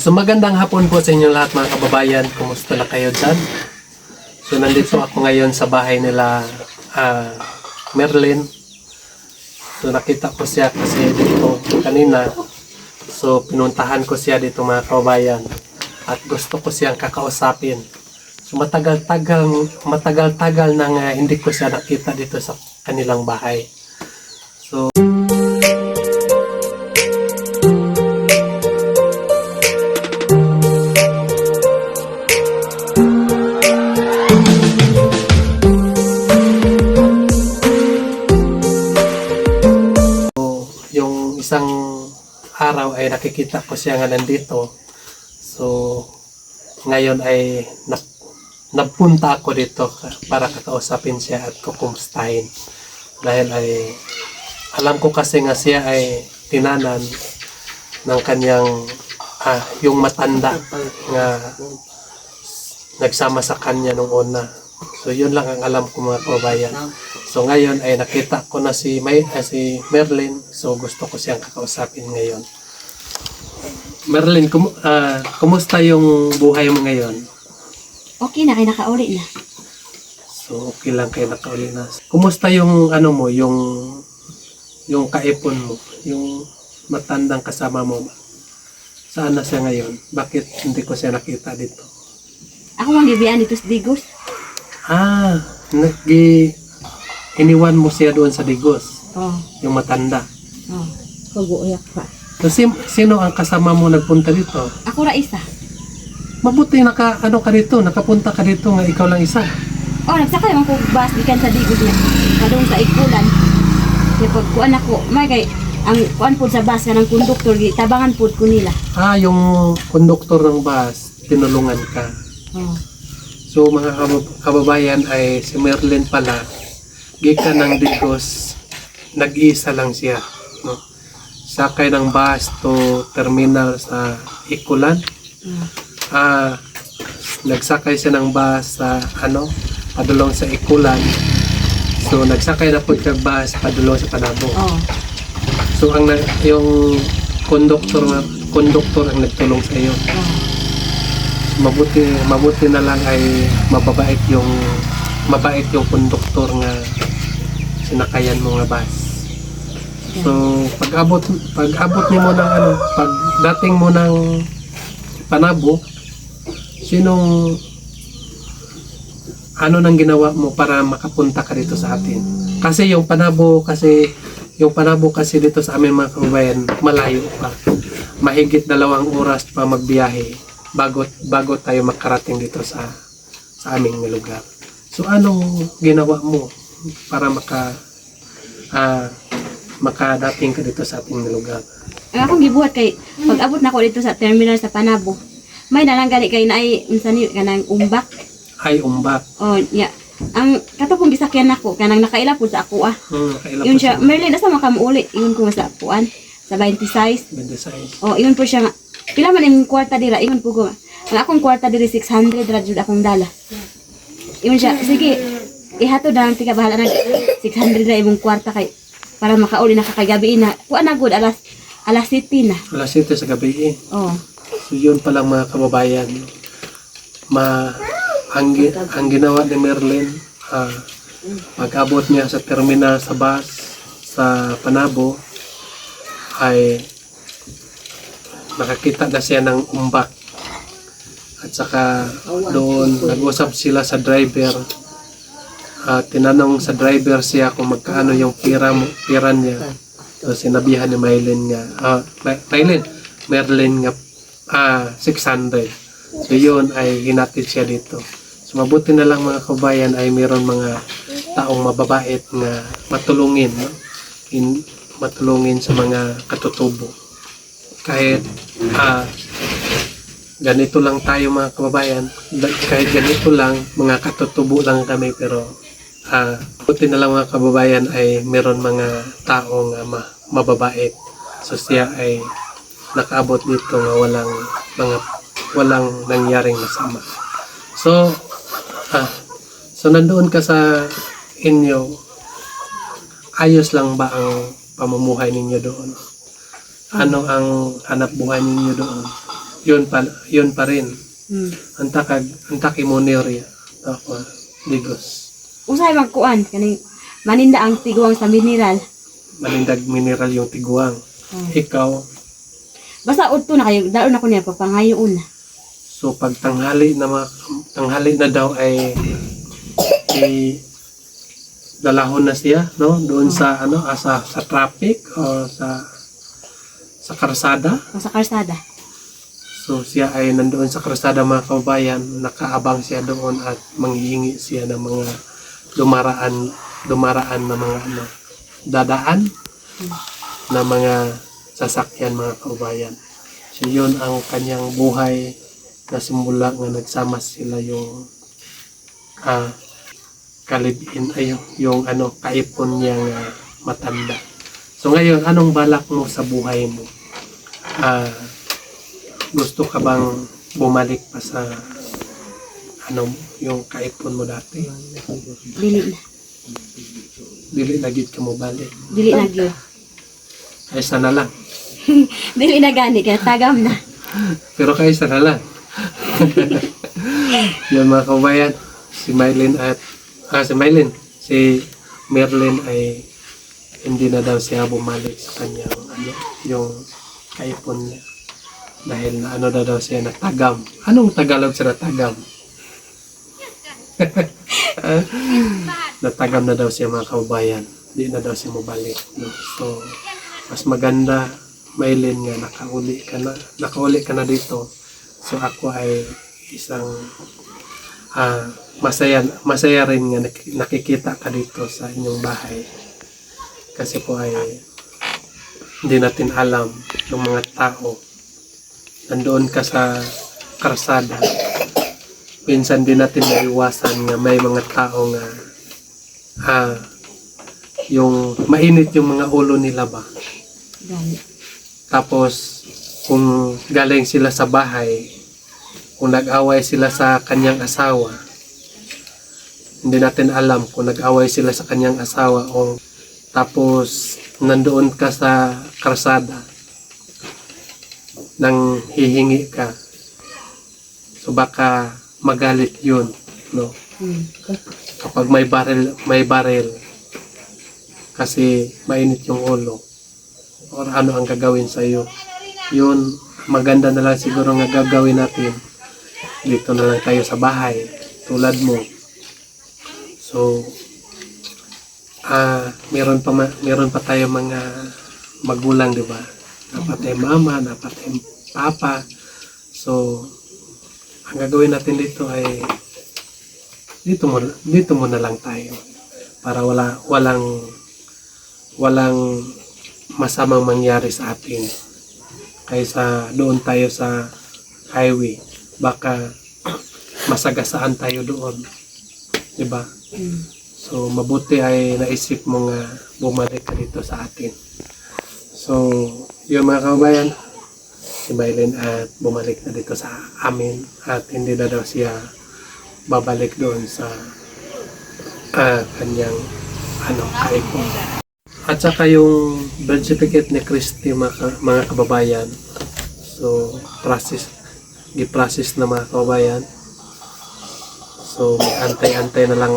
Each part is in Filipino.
So magandang hapon po sa inyo lahat mga kababayan. Kumusta na kayo dyan? So nandito ako ngayon sa bahay nila Merlin. So nakita ko siya kasi dito kanina. So pinuntahan ko siya dito mga kababayan. At gusto ko siyang kakausapin. So matagal-tagal nang hindi ko siya nakita dito sa kanilang bahay. So isang araw ay nakikita ko siya nga nandito. So ngayon ay napunta ako dito para kakausapin siya at kukumustahin. Dahil ay alam ko kasi nga siya ay tinanan ng kanyang yung matanda nga nagsama sa kanya nung una. So yun lang ang alam ko mga kababayan. So ngayon ay nakita ko na si Merlin. So gusto ko siyang kakausapin ngayon. Merlin, kumusta yung buhay mo ngayon? Okay na, kaya nakauli na. So okay lang kayo nakauli na. Kumusta yung ano mo, yung kaipon mo, yung matandang kasama mo? Saan na siya ngayon? Bakit hindi ko siya nakita dito? Ako mang gibian dito sa Digos. Iniwan mo siya doon sa Digos, Oh, yung matanda. oh. Kuguyak pa. So, sino ang kasama mo nagpunta dito? Ako ra isa. Mabuti ka dito, nakapunta ka dito nga ikaw lang isa. Oh, nagsakay man ko bus gikan sa Digos niya. Kadung sa Ikulan. Kaya pagkuan ako, may kay ang kuan pud sa bus kanang konduktor tabangan pud ko nila. Yung konduktor ng bus, tinulungan ka. Oh. So mga kababayan ay si Merlin pala, gikan ng Digos, nag-iisa lang siya. No? Sakay ng bus to terminal sa Ikulan. Nagsakay siya ng bus sa padulong sa Ikulan. So nagsakay na po kag bus padulong sa Panabo. Oh. So yung konduktor ang nagtulong sa iyo. Oh. Mabuti na lang ay mabait yung konduktor nga sinakayan mo nga bus. So pag-abot nimo ng pagdating mo ng Panabo, sinong nang ginawa mo para makapunta ka dito sa atin? Kasi yung Panabo kasi dito sa amin mga kababayan, malayo pa. Mahigit 2 oras pa magbiyahe bago tayo makarating dito sa aming lugar. So anong ginawa mo para makadating ka dito sa ating lugar? Ang akong gibuhat kay pag-abot na ko dito sa terminal sa Panabo. May nalang kay naay unsa ni kanang umbak. Ay umbak. Oh, yeah. Ang katong gisakyan nako kanang nakaila pud sa ako Yun siya, Merlin asa makamuuli, yun ko sa puan sa 26. Oh, yun po siya nga. Pila man imong kwarta dira, yun po ko. Ang akong kwarta diri 600 ra jud akong dala. Yun siya, sige. Ihatod na lang tika bahala na 600 ra imong kwarta kay para makauli na kakagabi na. Kuan na gud alas 7 na. Alas 7 sa gabi. Oh. So yun palang mga kababayan. Ang ginawa ni Merlin, pag-abot niya sa terminal sa bus sa Panabo ay nakakita na siya ng umbak. At saka doon nag-usap sila sa driver. Tinanong sa driver siya kung magkaano yung pira niya. So sinabihan ni Merlin nga 600. So yun ay hinatid siya dito. So mabuti na lang mga kabayan ay mayroon mga taong mababait nga matulungin, no? Matulungin sa mga katutubo. Kahit ganito lang tayo mga kababayan, kahit ganito lang, mga katutubo lang kami, pero buti na lang mga kababayan ay mayroon mga taong mababait. So siya ay nakaabot dito nga walang nangyaring masama. So nandoon ka sa inyo, ayos lang ba ang pamumuhay ninyo doon? Ano ang hanap buhay ninyo doon? yun pa rin. Hmm. Antaki mo niya. Ako, digos. Usay magkuan kani maninda ang tiguang sa mineral. Manindag mineral yung tiguang. Ikaw, Basta udto na kayo, daon ako niya papangayoon na. so pag tanghali na daw ay dalahon na siya, no? Doon sa sa traffic o sa karsada. O sa karsada. So siya ay nandoon sa karsada, mga kababayan, nakaabang siya doon at manghihingi siya ng mga dumaraan na mga dadaan na mga sasakyan, mga kababayan. So yun ang kanyang buhay na simula nga nagsama sila yung kalibin ay yung kaipon niyang matanda. So ngayon, anong balak mo sa buhay mo? Gusto ka bang bumalik pa sa yung kaipon mo dati? Dili na. Dili na gid ka mo balik. Dili na gyud. Ay sana lang. Dili na gani kaya tagam na. Pero kaysa na lang. Yun, mga kabayan, si Merlin ay hindi na daw siya bumalik sa kanyang yung kaipon niya. Dahil na daw siya natagam. Anong Tagalog sa natagam? Natagam na daw siya, mga kabayan. Hindi na daw siya mabalik. No? So, mas maganda, Maylin, nga nakauli ka na dito. So ako ay isang masaya rin nga nakikita ka dito sa inyong bahay. Kasi po ay hindi natin alam ng mga tao. Nandoon ka sa karsada. Minsan din natin maiwasan nga may mga tao nga yung mainit yung mga ulo nila ba. Gani. Tapos kung galing sila sa bahay, kung nag-away sila sa kanyang asawa, hindi natin alam kung nag-away sila sa kanyang asawa o tapos nandoon ka sa karsada nang hihingi ka. So baka magalit yun, no? Kapag may baril kasi mainit yung ulo or ano ang gagawin sa iyo. Yun, maganda na lang siguro nga gagawin natin. Dito na lang tayo sa bahay, tulad mo. So, meron pa tayo mga magulang, di ba? Dapat tayo mama, dapat tayo papa. So, ang gagawin natin dito ay dito muna lang tayo para walang masamang mangyari sa atin. Kaysa doon tayo sa highway, baka masagasaan tayo doon, di ba? So mabuti ay naisip mo nga bumalik ka dito sa atin. So yun, mga kababayan, si Maylin at bumalik na dito sa amin at hindi na daw siya babalik doon sa kanyang kaipon. At saka yung birth certificate ni Christy, mga kababayan. So, gi-process na, mga kababayan. So, may antay-antay na lang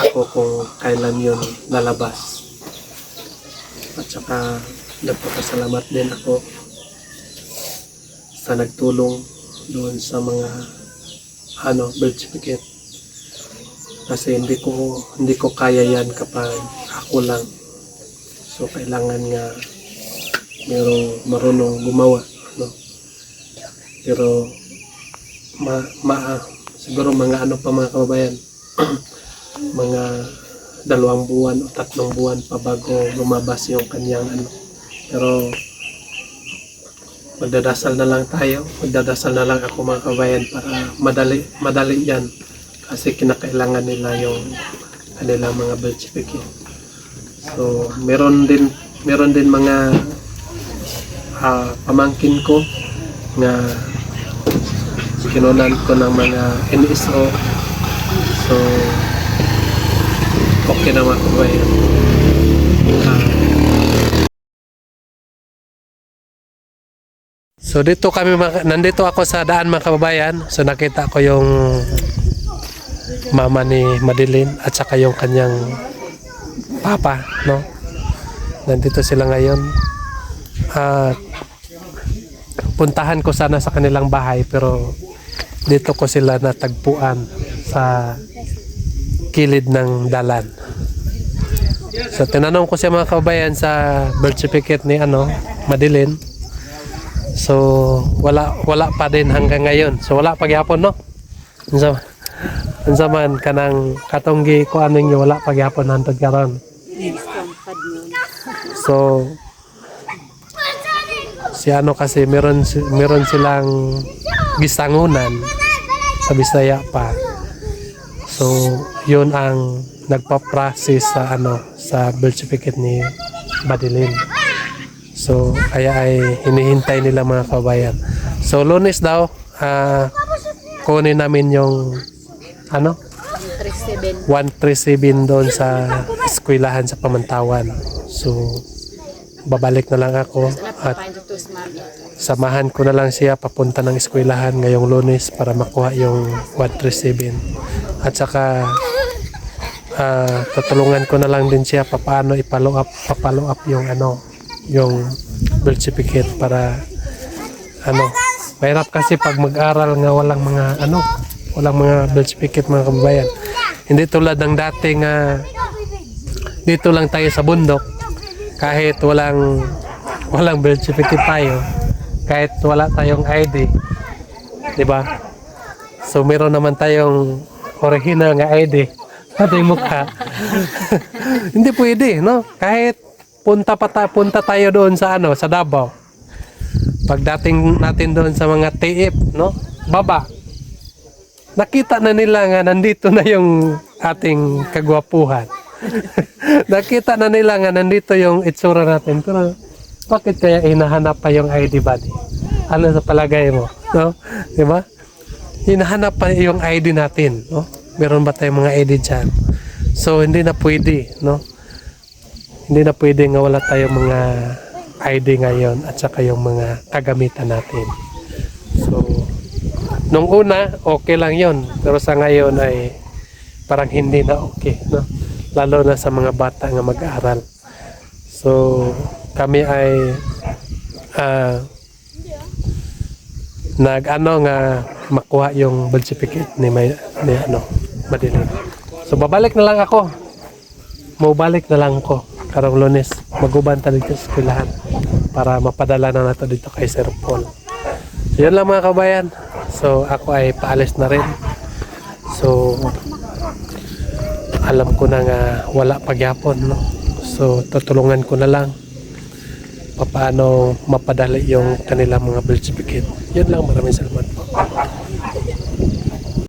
ako kung kailan yun lalabas. At saka, nagpapasalamat din ako sa nagtulong doon sa mga birth certificate. Kasi hindi ko kaya yan kapag ako lang. So kailangan nga merong marunong gumawa, no? Pero siguro mga mga kababayan, mga 2 buwan o 3 buwan pa bago lumabas yung kanyang Pero magdadasal na lang tayo, magdadasal na lang ako, mga kababayan, para madali yan. Kasi kinakailangan nila yung kanilang mga birth certificate. So, meron din mga pamangkin ko na kinunan ko ng mga NSO. So, okay na, mga kababayan. So dito kami, nandito ako sa daan mga kababayan. So nakita ko yung mama ni Madeline at saka yung kanyang papa, no? Nandito sila ngayon. At puntahan ko sana sa kanilang bahay pero dito ko sila natagpuan sa kilid ng dalan. So tinanong ko siya mga kababayan sa birth certificate ni Madeline. So wala pa din hanggang ngayon. So wala pagyapon, no? Unsa man kanang katonggi ko aning wala pagyapon hantod karon. So si kasi meron silang gisangunan sa Bisaya pa. So yun ang nagpa-process sa birth certificate ni Madeline. So kaya ay hinihintay nila mga kabayan. So Lunes daw kunin namin yung 137 doon sa eskwelahan sa Pamantawan. So babalik na lang ako at samahan ko na lang siya papunta ng eskwelahan ngayong Lunes para makuha yung 137. At saka tutulungan ko na lang din siya paano papalo up yung yung birth certificate para mahirap kasi pag mag-aral nga walang mga birth certificate mga kababayan. Hindi tulad ng dati nga dito lang tayo sa bundok kahit walang birth certificate tayo, kahit wala tayong ID, di ba? So meron naman tayong original nga ID ating mukha. Hindi pwede, no? Kahit punta tayo doon sa sa Davao. Pagdating natin doon sa mga TF, no? Baba. Nakita na nila nga nandito na yung ating kagwapuhan. Nakita na nila nga nandito yung itsura natin. Pero bakit kaya hinahanap pa yung ID body? Ano sa palagay mo, no? 'Di ba? Hinahanap pa yung ID natin, no? Meron ba tayong mga ID dyan? So hindi na pwede, no? Hindi na pwede nga wala tayong mga ID ngayon at saka yung mga kagamitan natin. So nung una okay lang yon, pero sa ngayon ay parang hindi na okay, no? Lalo na sa mga bata nga mag-aaral. So kami ay nga makuha yung birth certificate ni Madeline. So babalik na lang ako. Mabalik na lang ako karong Lunes. Maguban ta dito sa eskwelahan para mapadala na nato dito kay Sir Paul. So yun lang mga kabayan. So ako ay paalis na rin. So alam ko na nga wala pagyapon, no? So tutulungan ko na lang paano mapadali yung kanilang mga birth certificate. Yun lang, maraming salamat po.